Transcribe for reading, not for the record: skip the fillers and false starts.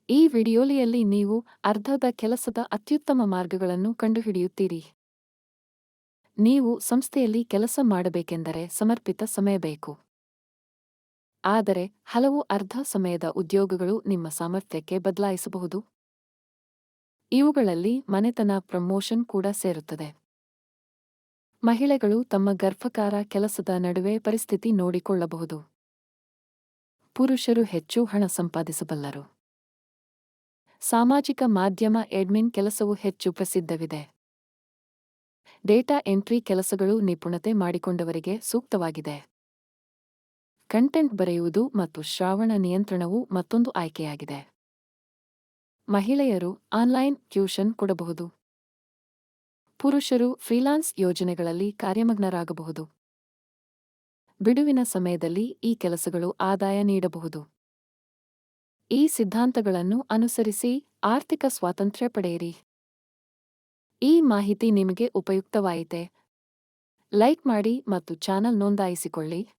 ಈ ವಿಡಿಯೋಲಿಯಲ್ಲಿ ನೀವು ಅರ್ಧದ ಕೆಲಸದ ಅತ್ಯುತ್ತಮ ಮಾರ್ಗಗಳನ್ನು ಕಂಡುಹಿಡಿಯುತ್ತೀರಿ. ನೀವು ಸಂಸ್ಥೆಯಲ್ಲಿ ಕೆಲಸ ಮಾಡಬೇಕೆಂದರೆ ಸಮರ್ಪಿತ ಸಮಯ ಬೇಕು. ಆದರೆ ಹಲವು ಅರ್ಧ ಸಮಯದ ಉದ್ಯೋಗಗಳು ನಿಮ್ಮ ಸಾಮರ್ಥ್ಯಕ್ಕೆ ಬದಲಾಯಿಸಬಹುದು. ಇವುಗಳಲ್ಲಿ ಮನೆತನ ಪ್ರಮೋಷನ್ ಕೂಡ ಸೇರುತ್ತದೆ. ಮಹಿಳೆಗಳು ತಮ್ಮ ಗರ್ಭಕಾರ ಕೆಲಸದ ನಡುವೆ ಪರಿಸ್ಥಿತಿ ನೋಡಿಕೊಳ್ಳಬಹುದು. ಪುರುಷರು ಹೆಚ್ಚು ಹಣ ಸಂಪಾದಿಸಬಲ್ಲರು. ಸಾಮಾಜಿಕ ಮಾಧ್ಯಮ ಎಡ್ಮಿನ್ ಕೆಲಸವು ಹೆಚ್ಚು ಪ್ರಸಿದ್ಧವಿದೆ. ಡೇಟಾ ಎಂಟ್ರಿ ಕೆಲಸಗಳು ನಿಪುಣತೆ ಮಾಡಿಕೊಂಡವರಿಗೆ ಸೂಕ್ತವಾಗಿದೆ. ಕಂಟೆಂಟ್ ಬರೆಯುವುದು ಮತ್ತು ಶ್ರಾವಣ ನಿಯಂತ್ರಣವು ಮತ್ತೊಂದು ಆಯ್ಕೆಯಾಗಿದೆ. ಮಹಿಳೆಯರು ಆನ್ಲೈನ್ ಟ್ಯೂಷನ್ ಕೊಡಬಹುದು. ಪುರುಷರು ಫ್ರೀಲಾನ್ಸ್ ಯೋಜನೆಗಳಲ್ಲಿ ಕಾರ್ಯಮಗ್ನರಾಗಬಹುದು. ಬಿಡುವಿನ ಸಮಯದಲ್ಲಿ ಈ ಕೆಲಸಗಳು ಆದಾಯ ನೀಡಬಹುದು. ಈ ಸಿದ್ಧಾಂತಗಳನ್ನು ಅನುಸರಿಸಿ ಆರ್ಥಿಕ ಸ್ವಾತಂತ್ರ್ಯ ಪಡೆಯಿರಿ. ಈ ಮಾಹಿತಿ ನಿಮಗೆ ಉಪಯುಕ್ತವಾಯಿತೆ? ಲೈಕ್ ಮಾಡಿ ಮತ್ತು ಚಾನಲ್ ನೋಂದಾಯಿಸಿಕೊಳ್ಳಿ.